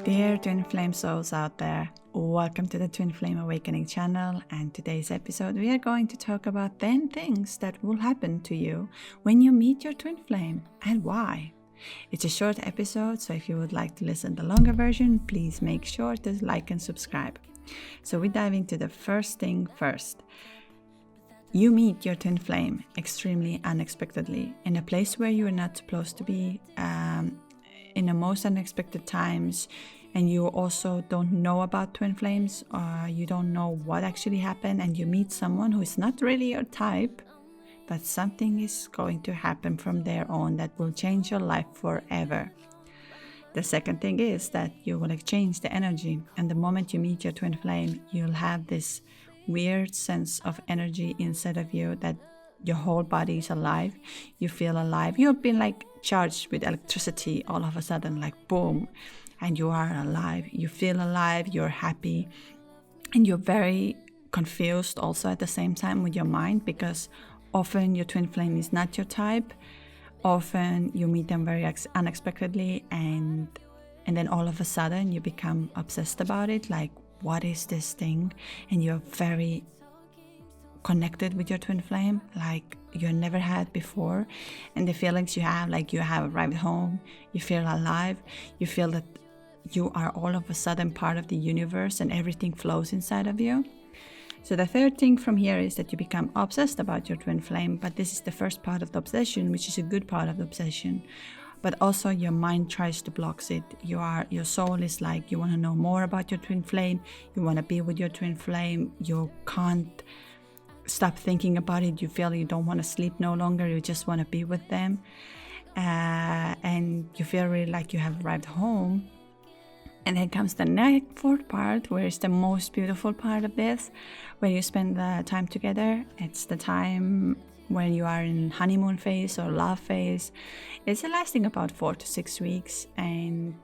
Dear Twin Flame souls out there, welcome to the Twin Flame Awakening channel, and today's episode we are going to talk about 10 things that will happen to you when you meet your twin flame and why. It's a short episode, so if you would like to listen to the longer version, please make sure to like and subscribe. So we dive into the first thing first. You meet your twin flame extremely unexpectedly in a place where you are not supposed to be, in the most unexpected times, and you also don't know about twin flames, or you don't know what actually happened, and you meet someone who is not really your type, but something is going to happen from their own that will change your life forever. The second thing is that you will exchange the energy, and the moment you meet your twin flame, you'll have this weird sense of energy inside of you that your whole body is alive. You feel alive. You've been like charged with electricity all of a sudden, like boom, and you are alive. You feel alive, you're happy, and you're very confused also at the same time with your mind, because often your twin flame is not your type. Often you meet them very unexpectedly, and then all of a sudden you become obsessed about it, like what is this thing, and you're very connected with your twin flame like you never had before. And the feelings you have, like you have arrived home, you feel alive, you feel that you are all of a sudden part of the universe and everything flows inside of you. So the third thing from here is that you become obsessed about your twin flame, but this is the first part of the obsession, which is a good part of the obsession. But also your mind tries to block it. Your soul is like, you want to know more about your twin flame, you want to be with your twin flame, you can't stop thinking about it, you feel you don't want to sleep no longer, you just want to be with them, and you feel really like you have arrived home. And then comes the fourth part, where it's the most beautiful part of this, where you spend the time together. It's the time when you are in honeymoon phase or love phase. It's lasting about 4 to 6 weeks, and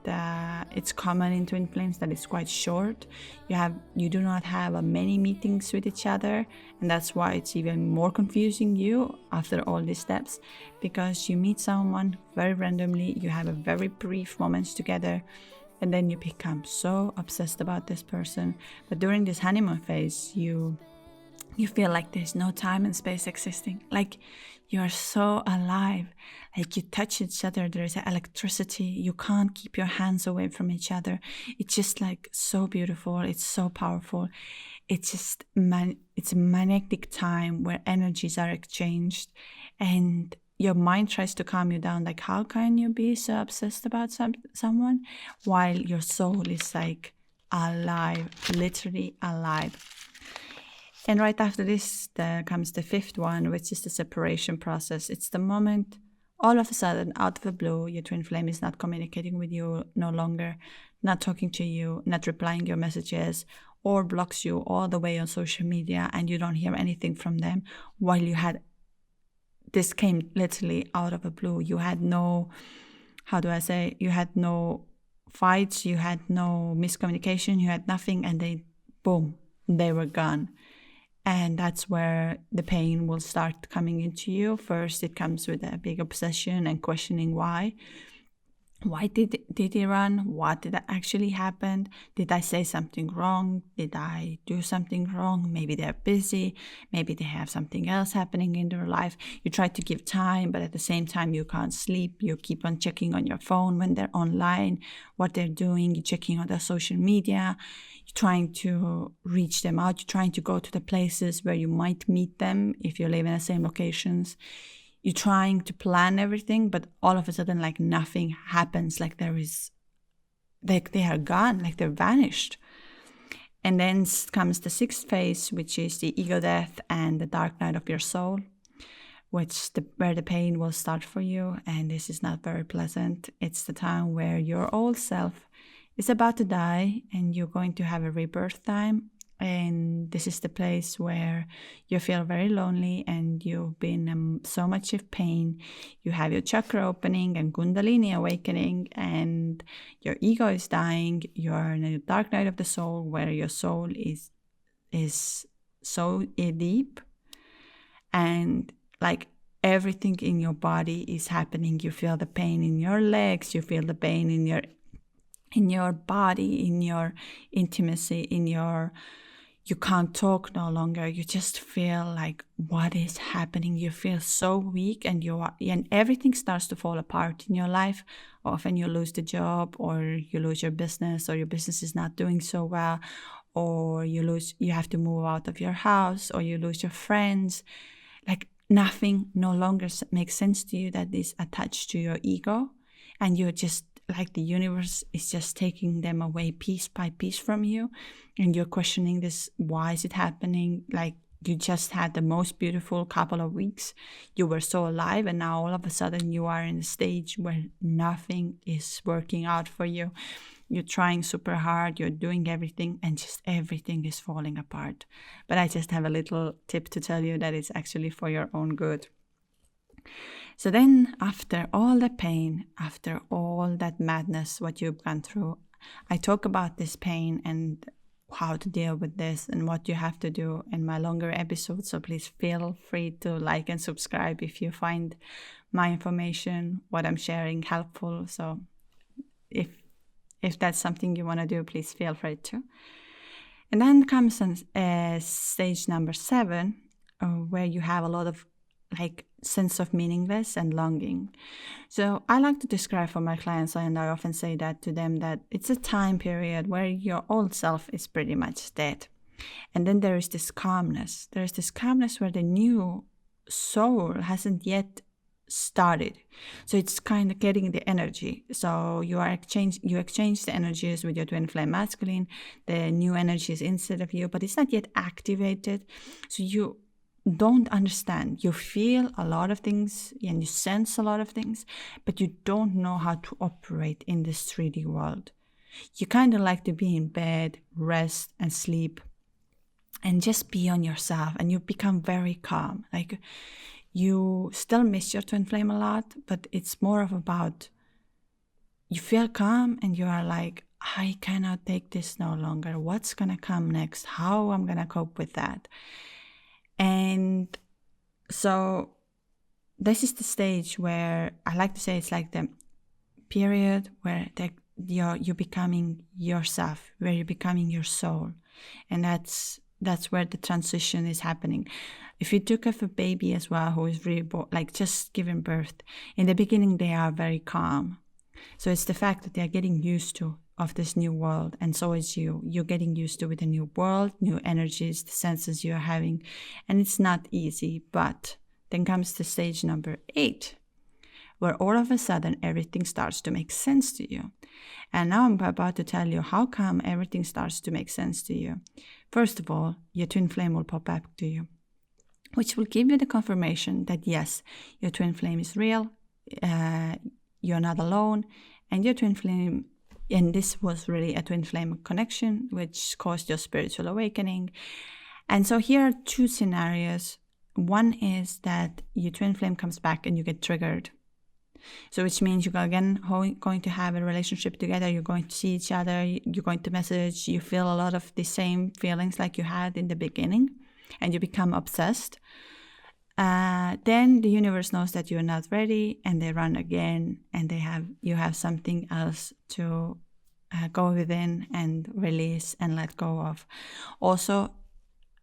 it's common in twin flames that it's quite short. You do not have many meetings with each other, and that's why it's even more confusing you after all these steps, because you meet someone very randomly, you have a very brief moments together, and then you become so obsessed about this person. But during this honeymoon phase, you feel like there's no time and space existing. Like you're so alive. Like you touch each other, there's electricity. You can't keep your hands away from each other. It's just like so beautiful. It's so powerful. It's just it's a magnetic time where energies are exchanged, and your mind tries to calm you down. Like, how can you be so obsessed about someone while your soul is like alive, literally alive? And right after this comes the fifth one, which is the separation process. It's the moment, all of a sudden, out of the blue, your twin flame is not communicating with you no longer, not talking to you, not replying your messages, or blocks you all the way on social media, and you don't hear anything from them, while this came literally out of the blue. You had no, you had no fights, you had no miscommunication, you had nothing, and boom, they were gone. And that's where the pain will start coming into you. First, it comes with a big obsession and questioning why. Why did he run? What did actually happen? Did I say something wrong? Did I do something wrong? Maybe they're busy. Maybe they have something else happening in their life. You try to give time, but at the same time, you can't sleep. You keep on checking on your phone when they're online, what they're doing. You're checking on their social media. You're trying to reach them out. You're trying to go to the places where you might meet them if you live in the same locations. You're trying to plan everything, but all of a sudden, like nothing happens. Like they are gone, like they're vanished. And then comes the sixth phase, which is the ego death and the dark night of your soul, where the pain will start for you. And this is not very pleasant. It's the time where your old self is about to die, and you're going to have a rebirth time. And this is the place where you feel very lonely, and you've been in so much of pain. You have your chakra opening and Kundalini awakening, and your ego is dying. You're in the dark night of the soul, where your soul is so deep, and like everything in your body is happening. You feel the pain in your legs. You feel the pain in your in your body, in your intimacy, you can't talk no longer. You just feel like, what is happening? You feel so weak, and and everything starts to fall apart in your life. Often you lose the job, or you lose your business, or your business is not doing so well, or you have to move out of your house, or you lose your friends. Like nothing no longer makes sense to you that is attached to your ego, and you're just like the universe is just taking them away piece by piece from you, and you're questioning this, why is it happening? Like you just had the most beautiful couple of weeks, you were so alive, and now all of a sudden you are in a stage where nothing is working out for you. You're trying super hard, you're doing everything, and just everything is falling apart. But I just have a little tip to tell you that it's actually for your own good. So then, after all the pain, after all that madness, what you've gone through, I talk about this pain and how to deal with this and what you have to do in my longer episodes. So please feel free to like and subscribe if you find my information, what I'm sharing, helpful. So if that's something you want to do, please feel free to. And then comes stage number 7, where you have a lot of like sense of meaningless and longing. So I like to describe for my clients, and I often say that to them, that it's a time period where your old self is pretty much dead. And then there is this calmness. There's this calmness where the new soul hasn't yet started. So it's kind of getting the energy. So you exchange the energies with your twin flame masculine. The new energy is inside of you, but it's not yet activated. So you don't understand. You feel a lot of things and you sense a lot of things, but you don't know how to operate in this 3D world. You kind of like to be in bed, rest and sleep, and just be on yourself, and you become very calm. Like you still miss your twin flame a lot, but it's more of about you feel calm and you are like, I cannot take this no longer. What's gonna come next? How I'm gonna cope with that? And so this is the stage where I like to say it's like the period where you're becoming yourself, where you're becoming your soul. And that's where the transition is happening. If you took off a baby as well who is reborn, like just giving birth, in the beginning they are very calm. So it's the fact that they are getting used to of this new world, and so is you. You're getting used to with the new world, new energies, the senses you're having, and it's not easy. But then comes the stage number 8, where all of a sudden everything starts to make sense to you. And now I'm about to tell you how come everything starts to make sense to you. First of all, your twin flame will pop up to you, which will give you the confirmation that yes, your twin flame is real, you're not alone, and your twin flame, and this was really a twin flame connection, which caused your spiritual awakening. And so here are 2 scenarios. One is that your twin flame comes back and you get triggered. So which means you're again going to have a relationship together, you're going to see each other, you're going to message, you feel a lot of the same feelings like you had in the beginning, and you become obsessed. Then the universe knows that you're not ready, and they run again, and you have something else to go within and release and let go of. Also,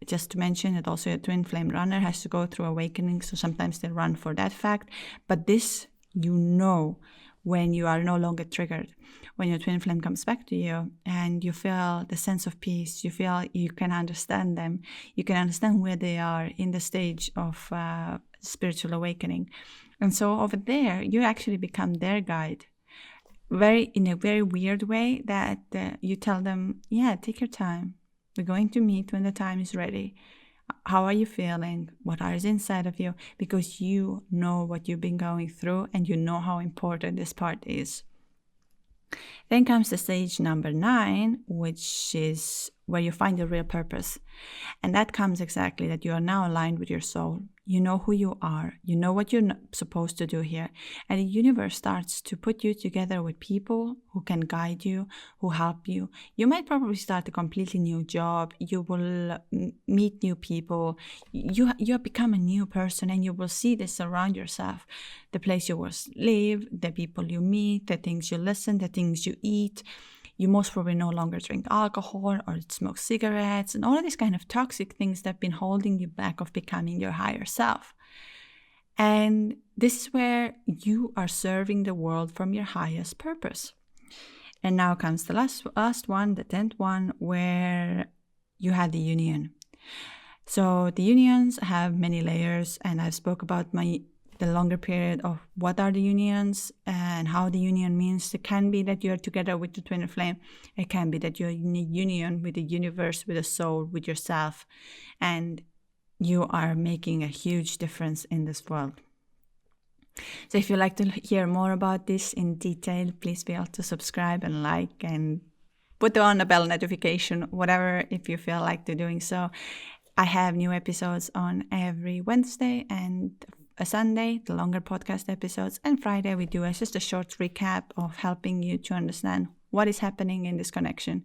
just to mention that also a twin flame runner has to go through awakening, so sometimes they run for that fact. But this, you know, when you are no longer triggered, when your twin flame comes back to you and you feel the sense of peace, you feel you can understand them, you can understand where they are in the stage of spiritual awakening. And so over there, you actually become their guide, in a very weird way, that you tell them, yeah, take your time. We're going to meet when the time is ready. How are you feeling? What is inside of you? Because you know what you've been going through, and you know how important this part is. Then comes the stage number 9, which is where you find your real purpose. And that comes exactly that you are now aligned with your soul. You know who you are. You know what you're supposed to do here. And the universe starts to put you together with people who can guide you, who help you. You might probably start a completely new job. You will meet new people. You become a new person, and you will see this around yourself. The place you will live, the people you meet, the things you listen, the things you eat. you most probably no longer drink alcohol or smoke cigarettes and all of these kind of toxic things that have been holding you back of becoming your higher self. And this is where you are serving the world from your highest purpose. And now comes the last one, the 10th one, where you have the union. So the unions have many layers, and I've spoke about the longer period of what are the unions and how the union means. It can be that you're together with the twin flame. It can be that you're in a union with the universe, with the soul, with yourself, and you are making a huge difference in this world. So if you'd like to hear more about this in detail, please be able to subscribe and like and put on a bell notification, whatever, if you feel like doing so. I have new episodes on every Wednesday and a Sunday, the longer podcast episodes, and Friday we do just a short recap of helping you to understand what is happening in this connection.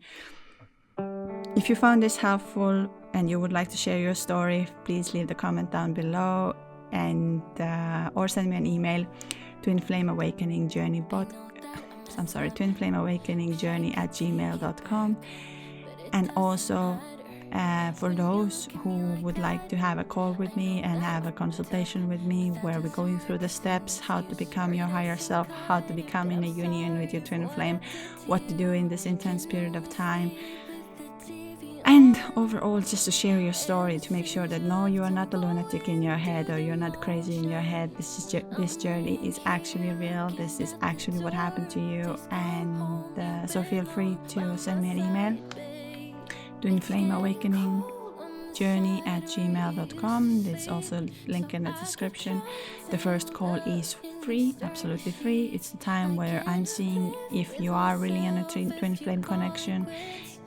If you found this helpful and you would like to share your story, please leave the comment down below and or send me an email, twinflameawakeningjourney@gmail.com. And also for those who would like to have a call with me and have a consultation with me where we're going through the steps, how to become your higher self, how to become in a union with your twin flame, what to do in this intense period of time, and overall just to share your story, to make sure that no, you are not a lunatic in your head or you're not crazy in your head. This journey is actually real. This is actually what happened to you. And so feel free to send me an email, twinflameawakeningjourney@gmail.com. There's also a link in the description. The first call is free, absolutely free. It's the time where I'm seeing if you are really in a twin flame connection,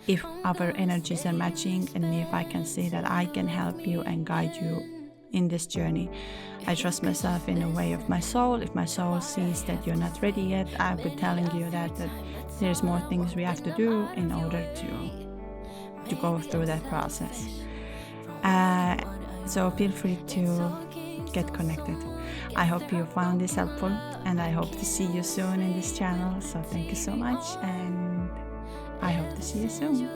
if our energies are matching, and if I can see that I can help you and guide you in this journey. I trust myself in a way of my soul. If my soul sees that you're not ready yet, I'll be telling you that there's more things we have to do in order to go through that process. So feel free to get connected. I hope you found this helpful, and I hope to see you soon in this channel. So thank you so much, and I hope to see you soon.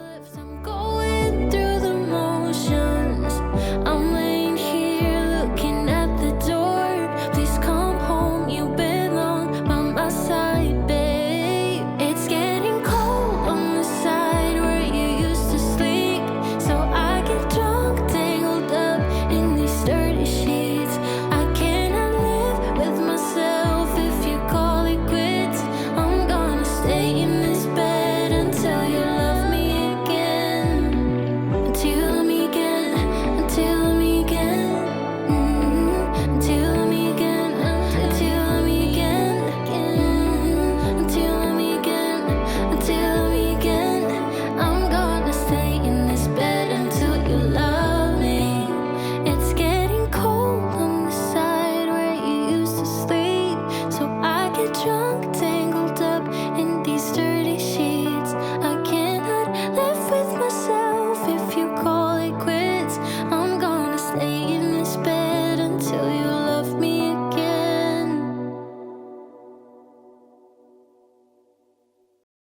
Going through the motion.